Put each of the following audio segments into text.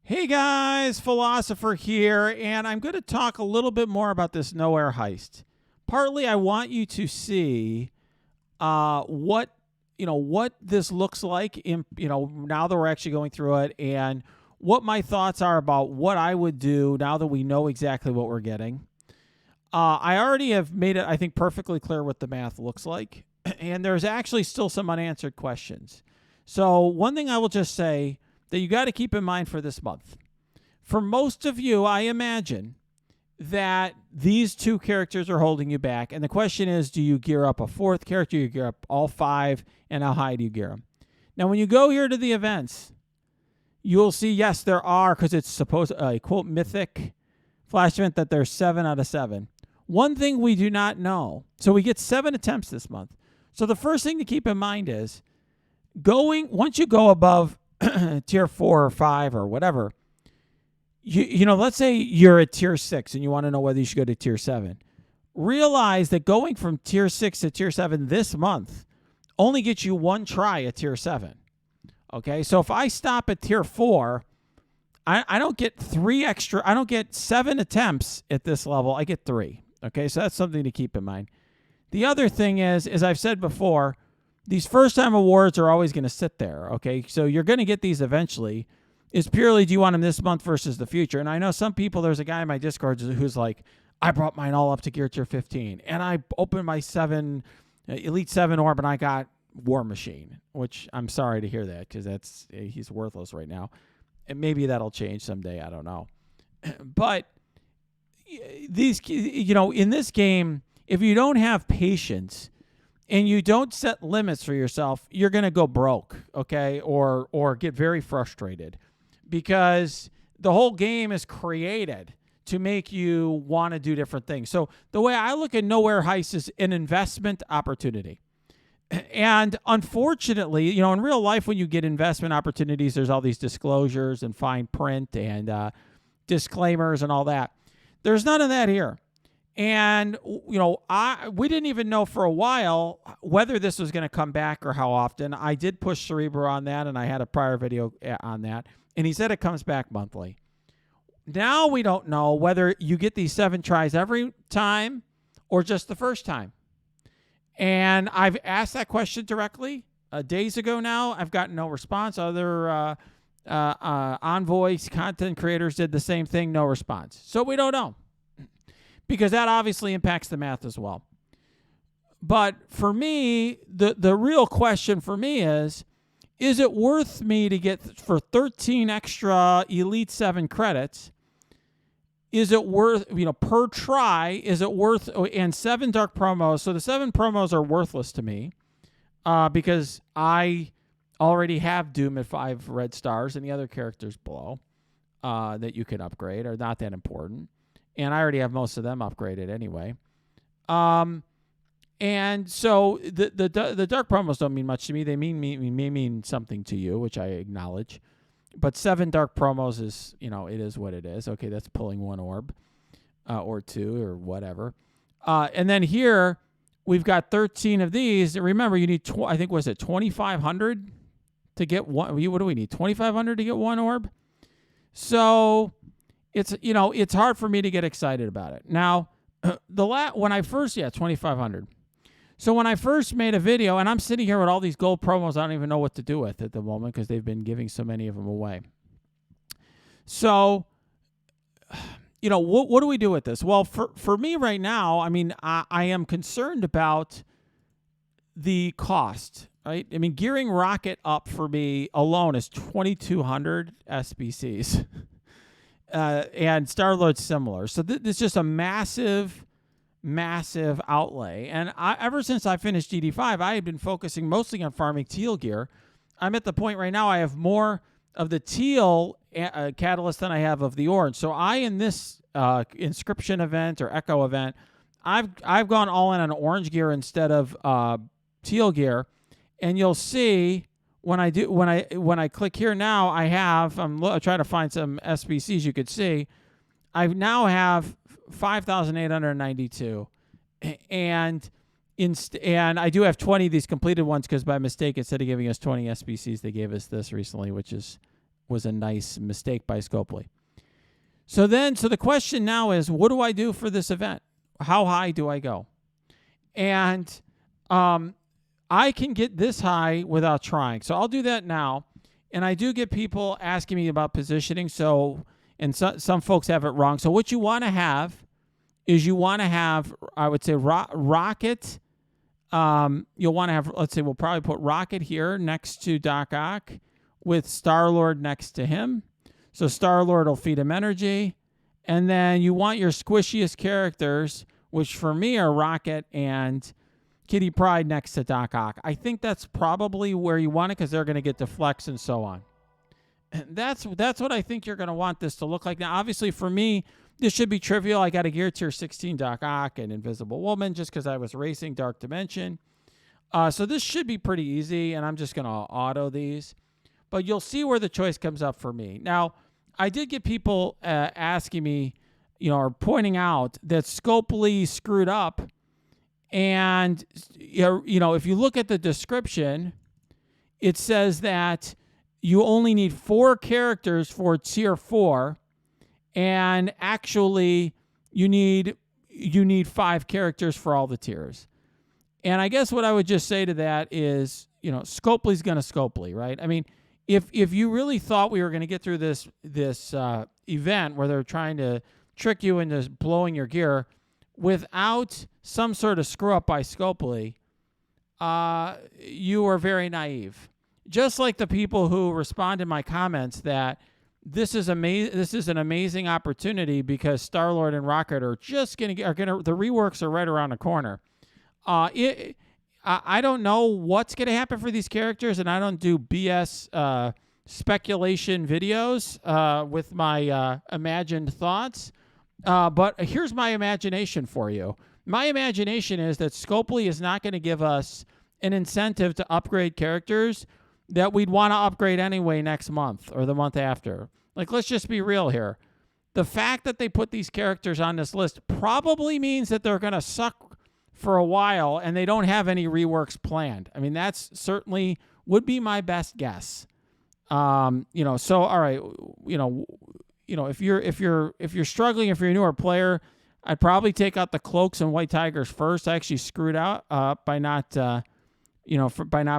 Hey guys, Philosopher here, and I'm going to talk a little bit more about this nowhere heist. Partly, I want you to see what this looks like in now that we're actually going through it, and what my thoughts are about what I would do now that we know exactly what we're getting. I already have made it, I think, perfectly clear what the math looks like, and there's actually still some unanswered questions. So one thing I will just say that you got to keep in mind for this month. For most of you, I imagine that these two characters are holding you back. And the question is, do you gear up a fourth character? You gear up all five, and how high do you gear them? Now, when you go here to the events, you'll see, yes, there are, because it's supposed a quote mythic flash event, that there's 7 out of 7. One thing we do not know, so we get 7 attempts this month. So the first thing to keep in mind is once you go above tier 4 or 5 or whatever, let's say you're at tier 6 and you want to know whether you should go to tier 7. Realize that going from tier 6 to tier 7 this month only gets you one try at tier 7. Okay, so if I stop at tier 4, I don't get 3 extra. I don't get 7 attempts at this level. I get 3. Okay, so that's something to keep in mind. The other thing is, as I've said before, these first-time awards are always going to sit there, okay? So you're going to get these eventually. It's purely, do you want them this month versus the future? And I know some people, there's a guy in my Discord who's like, I brought mine all up to gear tier 15, and I opened my Elite 7 orb, and I got War Machine, which I'm sorry to hear that, because he's worthless right now. And maybe that'll change someday, I don't know. But these, in this game, if you don't have patience and you don't set limits for yourself, you're going to go broke, okay, or get very frustrated, because the whole game is created to make you want to do different things. So the way I look at Nowhere Heist is an investment opportunity. And unfortunately, in real life, when you get investment opportunities, there's all these disclosures and fine print and disclaimers and all that. There's none of that here. And, we didn't even know for a while whether this was going to come back or how often. I did push Cerebro on that, and I had a prior video on that. And he said it comes back monthly. Now we don't know whether you get these 7 tries every time or just the first time. And I've asked that question directly days ago now. I've gotten no response. Other Envoy content creators did the same thing, no response. So we don't know, because that obviously impacts the math as well. But for me, the real question for me is it worth me to get, for 13 extra Elite 7 credits, is it worth, per try, is it worth, and 7 dark promos. So the 7 promos are worthless to me because I already have Doom at 5 red stars, and the other characters below that you can upgrade are not that important. And I already have most of them upgraded anyway. And so the dark promos don't mean much to me. They may mean something to you, which I acknowledge. But 7 dark promos is, it is what it is. Okay, that's pulling 1 orb or 2 or whatever. And then here we've got 13 of these. Remember, you need, I think, was it 2,500 to get one? What do we need? 2,500 to get 1 orb? So it's hard for me to get excited about it. Now, when I first, 2,500. So when I first made a video, and I'm sitting here with all these gold promos I don't even know what to do with at the moment, because they've been giving so many of them away. So, what do we do with this? Well, for me right now, I am concerned about the cost, right? Gearing Rocket up for me alone is 2,200 SBCs. And Star-Lord's similar. So this is just a massive outlay. And ever since I finished DD5, I have been focusing mostly on farming teal gear. I'm at the point right now I have more of the teal catalyst than I have of the orange. So in this inscription event or echo event, I've gone all in on orange gear instead of teal gear. And you'll see when I click here now, I'm trying to find some SBCs you could see. I now have 5,892, and I do have 20 of these completed ones, because by mistake, instead of giving us 20 SBCs, they gave us this recently, which is was a nice mistake by Scopely. So the question now is, what do I do for this event? How high do I go? And I can get this high without trying. So I'll do that now. And I do get people asking me about positioning. And some folks have it wrong. So what you want to have is I would say, Rocket. You'll want to have, let's say, we'll probably put Rocket here next to Doc Ock with Star-Lord next to him. So Star-Lord will feed him energy. And then you want your squishiest characters, which for me are Rocket and Kitty Pryde next to Doc Ock. I think that's probably where you want it because they're going to get deflects and so on. And that's what I think you're going to want this to look like. Now, obviously, for me, this should be trivial. I got a Gear Tier 16 Doc Ock and Invisible Woman just because I was racing Dark Dimension. So this should be pretty easy, and I'm just going to auto these. But you'll see where the choice comes up for me. Now, I did get people asking me, or pointing out that Scopely screwed up. And, if you look at the description, it says that you only need 4 characters for Tier 4. And actually, you need 5 characters for all the tiers. And I guess what I would just say to that is, Scopely's going to Scopely, right? I mean, if you really thought we were going to get through this event where they're trying to trick you into blowing your gear without some sort of screw up by Scopely, you are very naive. Just like the people who respond in my comments that this is an amazing opportunity because Star-Lord and Rocket are just the reworks are right around the corner. I don't know what's going to happen for these characters, and I don't do BS speculation videos with my imagined thoughts. But here's my imagination for you. My imagination is that Scopely is not going to give us an incentive to upgrade characters that we'd want to upgrade anyway next month or the month after. Like, let's just be real here. The fact that they put these characters on this list probably means that they're going to suck for a while and they don't have any reworks planned. I mean, that's certainly would be my best guess. So all right, if you're struggling, if you're a newer player, I'd probably take out the Cloaks and White Tigers first. I actually screwed out by not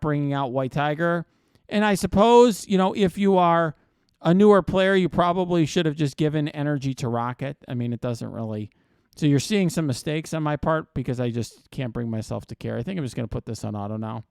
bringing out White Tiger. And I suppose, if you are a newer player, you probably should have just given energy to Rocket. I mean, it doesn't really. So you're seeing some mistakes on my part because I just can't bring myself to care. I think I'm just going to put this on auto now.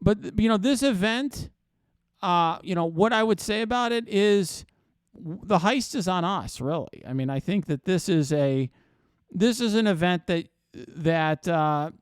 But this event, what I would say about it is the heist is on us, really. I mean, I think that this is an event that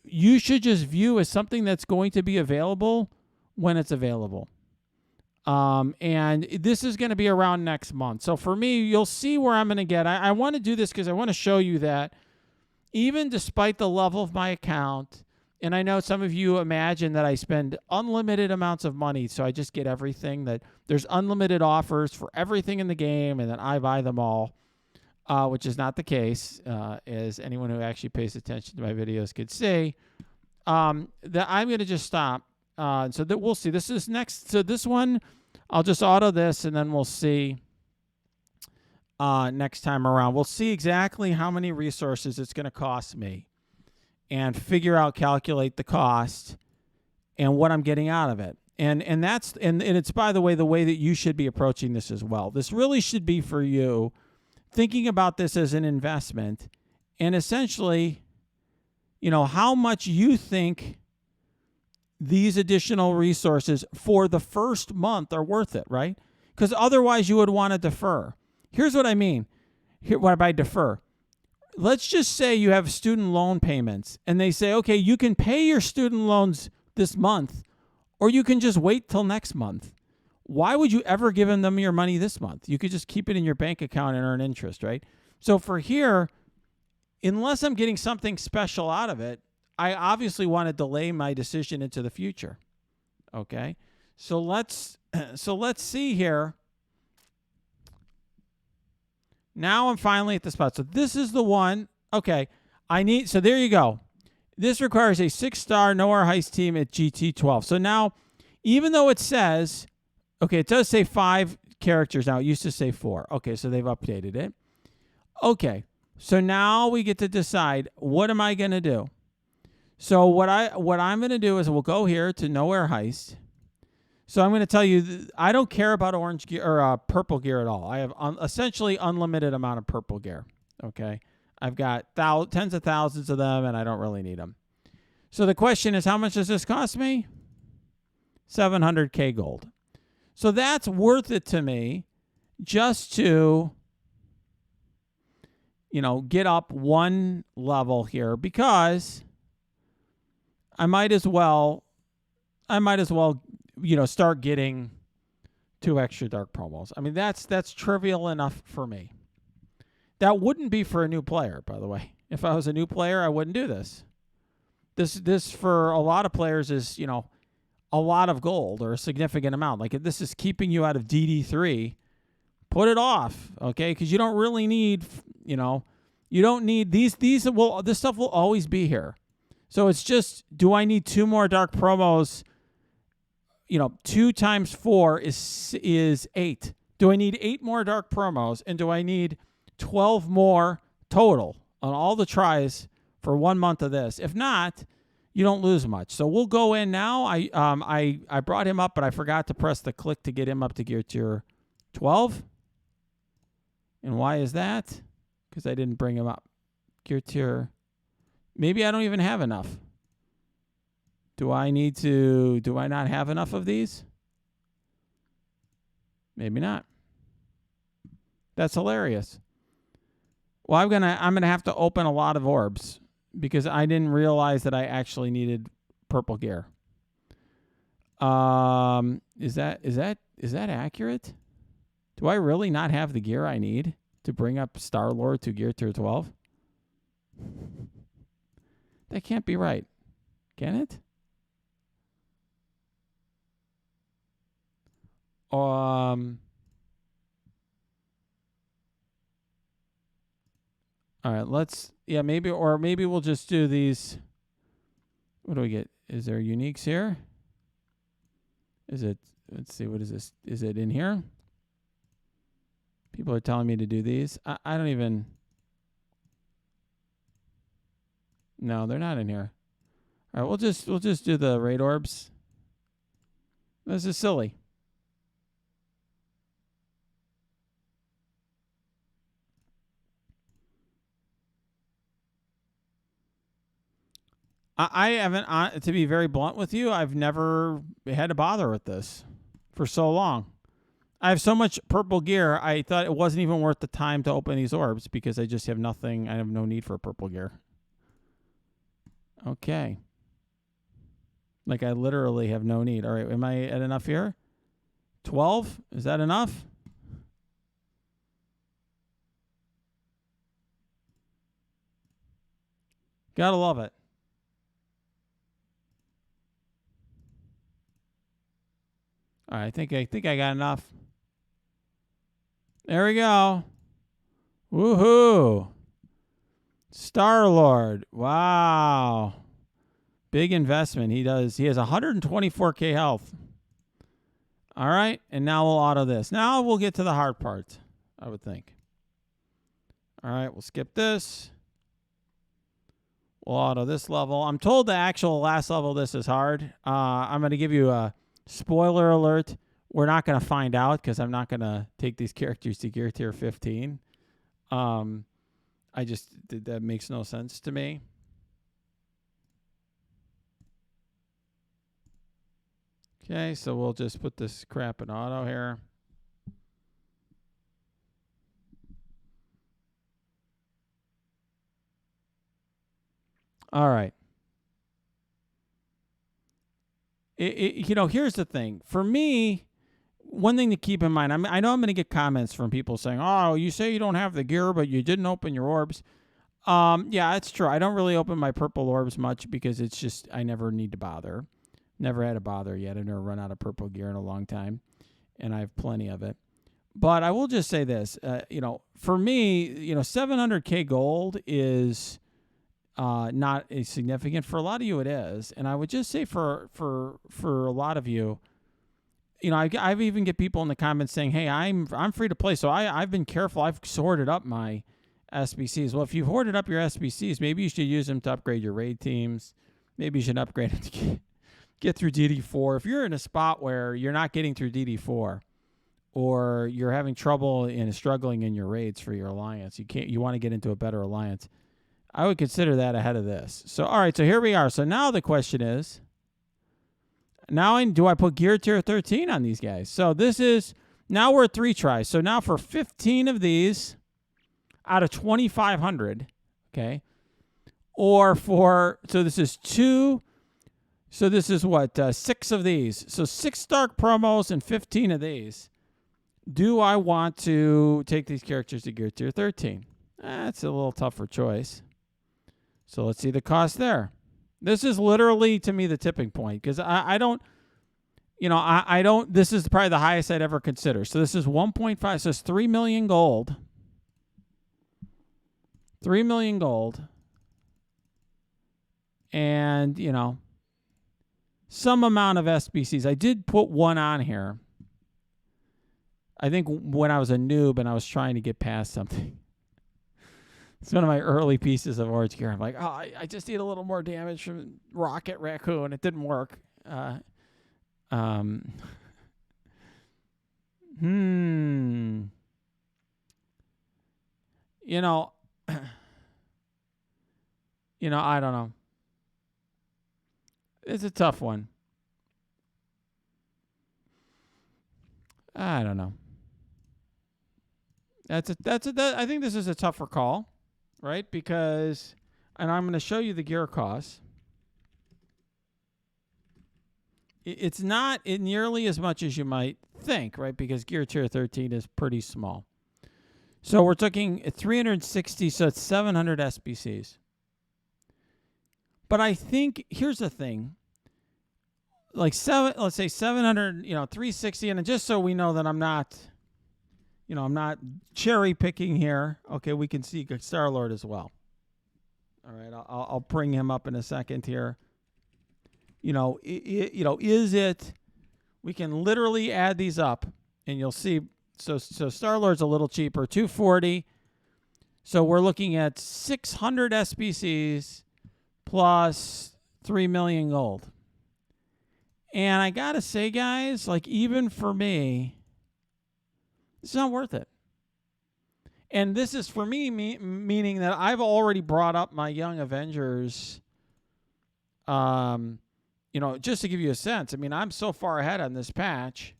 you should just view as something that's going to be available when it's available. And this is going to be around next month. So for me, you'll see where I'm going to get. I want to do this because I want to show you that even despite the level of my account, and I know some of you imagine that I spend unlimited amounts of money, so I just get everything, that there's unlimited offers for everything in the game, and then I buy them all, which is not the case, as anyone who actually pays attention to my videos could see. That I'm going to just stop. So that we'll see. This is next. So this one, I'll just auto this, and then we'll see next time around. We'll see exactly how many resources it's going to cost me and calculate the cost and what I'm getting out of it. And it's, by the way that you should be approaching this as well. This really should be for you thinking about this as an investment and essentially, how much you think these additional resources for the first month are worth it, right? Because otherwise you would want to defer. Here's what I mean. What by defer? Let's just say you have student loan payments and they say, okay, you can pay your student loans this month or you can just wait till next month. Why would you ever give them your money this month? You could just keep it in your bank account and earn interest, right? So for here, unless I'm getting something special out of it, I obviously want to delay my decision into the future. Okay? So let's see here. Now I'm finally at the spot. So this is the one. Okay. So there you go. This requires a 6-star Nowhere Heist team at GT12. So now, even though it says Okay, it does say 5 characters now. It used to say 4. Okay, so they've updated it. Okay, so now we get to decide, what am I going to do? So what I'm going to do is we'll go here to Nowhere Heist. So I'm going to tell you, I don't care about orange gear or purple gear at all. I have essentially unlimited amount of purple gear. Okay, I've got tens of thousands of them, and I don't really need them. So the question is, how much does this cost me? 700K gold. So that's worth it to me, just to, get up one level here, because I might as well, start getting 2 extra dark promos. I mean, that's trivial enough for me. That wouldn't be for a new player, by the way. If I was a new player, I wouldn't do this. This for a lot of players is, a lot of gold or a significant amount. Like, if this is keeping you out of DD3, put it off, okay? Because you don't really need, you don't need these. This stuff will always be here. So it's just, do I need 2 more dark promos? 2 times 4 is 8. Do I need 8 more dark promos? And do I need 12 more total on all the tries for 1 month of this? If not, you don't lose much. So we'll go in now. I brought him up, but I forgot to press the click to get him up to gear tier 12. And why is that? Because I didn't bring him up. Gear tier. Maybe I don't even have enough. Do I not have enough of these? Maybe not. That's hilarious. Well, I'm gonna have to open a lot of orbs, because I didn't realize that I actually needed purple gear. Is that accurate? Do I really not have the gear I need to bring up Star-Lord to gear tier 12? That can't be right. Can it? All right, maybe we'll just do these. What do we get? Is there uniques here? Let's see, what is this? Is it in here? People are telling me to do these. I don't even. No, they're not in here. All right, we'll just do the raid orbs. This is silly. I haven't, to be very blunt with you, I've never had to bother with this for so long. I have so much purple gear, I thought it wasn't even worth the time to open these orbs, because I just have nothing. I have no need for purple gear. Okay. Like, I literally have no need. All right, am I at enough here? 12? Is that enough? Gotta love it. All right, I think I got enough. There we go. Woohoo! Star-Lord. Wow. Big investment. He has 124K health. All right, and now we'll auto this. Now we'll get to the hard part, I would think. All right, we'll skip this. We'll auto this level. I'm told the actual last level of this is hard. I'm going to give you a spoiler alert. We're not going to find out, because I'm not going to take these characters to gear tier 15. That makes no sense to me. Okay, so we'll just put this crap in auto here. All right. Here's the thing. For me, one thing to keep in mind, I know I'm going to get comments from people saying, oh, you say you don't have the gear, but you didn't open your orbs. Yeah, it's true. I don't really open my purple orbs much, because it's just, I never need to bother. Never had to bother yet. I've never run out of purple gear in a long time, and I have plenty of it. But I will just say this, for me, 700K gold is not as significant. For a lot of you, it is. And I would just say for a lot of you, I've even get people in the comments saying, "Hey, I'm free to play." So I've been careful. I've sorted up my SBCs. Well, if you've hoarded up your SBCs, maybe you should use them to upgrade your raid teams. Maybe you should upgrade them to get through DD4. If you're in a spot where you're not getting through DD4, or you're having trouble and struggling in your raids for your alliance, you want to get into a better alliance, I would consider that ahead of this. So, all right, so here we are. So now the question is, do I put gear tier 13 on these guys? So now we're at 3 tries. So now for 15 of these out of 2,500, okay, so this is 2, so this is what, 6 of these. So 6 Dark promos and 15 of these. Do I want to take these characters to gear tier 13? That's a little tougher choice. So let's see the cost there. This is literally, to me, the tipping point, because I don't, this is probably the highest I'd ever consider. So this is 1.5, so it's 3 million gold. 3 million gold. And, some amount of SBCs. I did put one on here. I think when I was a noob and I was trying to get past something. It's one of my early pieces of Orange Gear. I'm like, I just need a little more damage from Rocket Raccoon. It didn't work. I don't know. It's a tough one. I don't know. I think this is a tougher call, right? Because, and I'm going to show you the gear costs. It's not nearly as much as you might think, right? Because gear tier 13 is pretty small. So we're talking 360, so it's 700 SBCs. But I think, here's the thing. Let's say 700, 360, and just so we know that I'm not cherry picking here. Okay, we can see Star-Lord as well. All right, I'll bring him up in a second here. Is it? We can literally add these up, and you'll see. So Star-Lord's a little cheaper, 240. So we're looking at 600 SBCs plus 3 million gold. And I gotta say, guys, even for me, it's not worth it. And this is for me, meaning that I've already brought up my Young Avengers. Just to give you a sense, I'm so far ahead on this patch.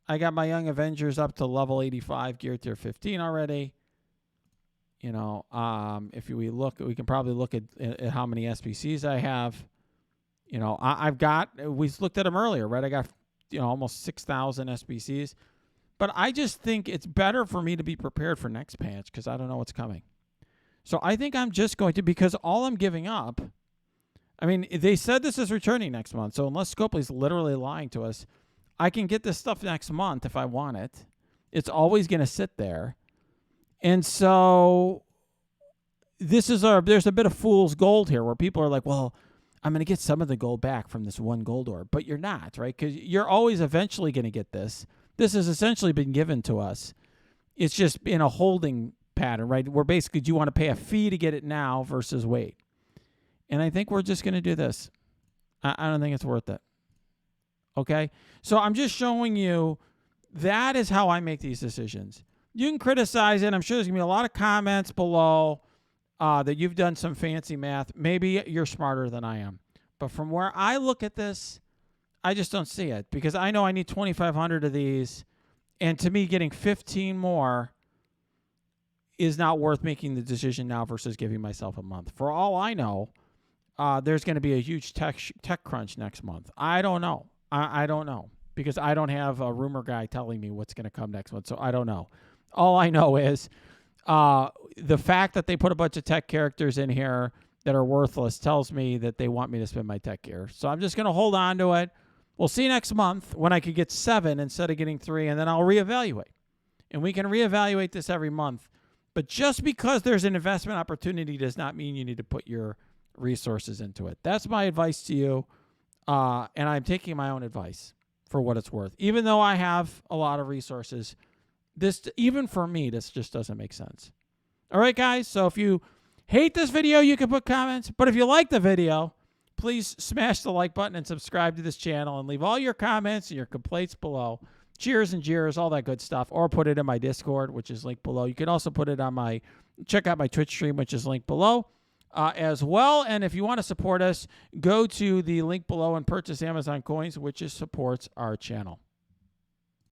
I got my Young Avengers up to level 85, gear tier 15 already. If we look, we can probably look at how many SBCs I have. We looked at them earlier, right? I got, almost 6,000 SBCs. But I just think it's better for me to be prepared for next patch because I don't know what's coming. So I think I'm just going to, because all I'm giving up, they said this is returning next month. So unless Scopely's literally lying to us, I can get this stuff next month if I want it. It's always going to sit there. And so there's a bit of fool's gold here where people are like, well, I'm going to get some of the gold back from this one gold orb. But you're not, right? Because you're always eventually going to get this. This has essentially been given to us. It's just in a holding pattern, right? Where basically, do you want to pay a fee to get it now versus wait? And I think we're just going to do this. I don't think it's worth it. Okay? So I'm just showing you that is how I make these decisions. You can criticize it. I'm sure there's going to be a lot of comments below that you've done some fancy math. Maybe you're smarter than I am. But from where I look at this, I just don't see it because I know I need 2,500 of these. And to me, getting 15 more is not worth making the decision now versus giving myself a month. For all I know, there's going to be a huge tech crunch next month. I don't know. I don't know because I don't have a rumor guy telling me what's going to come next month. So I don't know. All I know is the fact that they put a bunch of tech characters in here that are worthless tells me that they want me to spend my tech gear. So I'm just going to hold on to it. We'll see next month when I could get 7 instead of getting 3, and then I'll reevaluate. And we can reevaluate this every month. But just because there's an investment opportunity does not mean you need to put your resources into it. That's my advice to you, and I'm taking my own advice for what it's worth. Even though I have a lot of resources, even for me, this just doesn't make sense. All right, guys. So if you hate this video, you can put comments. But if you like the video, please smash the like button and subscribe to this channel and leave all your comments and your complaints below. Cheers and jeers, all that good stuff. Or put it in my Discord, which is linked below. You can also put it on check out my Twitch stream, which is linked below as well. And if you want to support us, go to the link below and purchase Amazon coins, which supports our channel.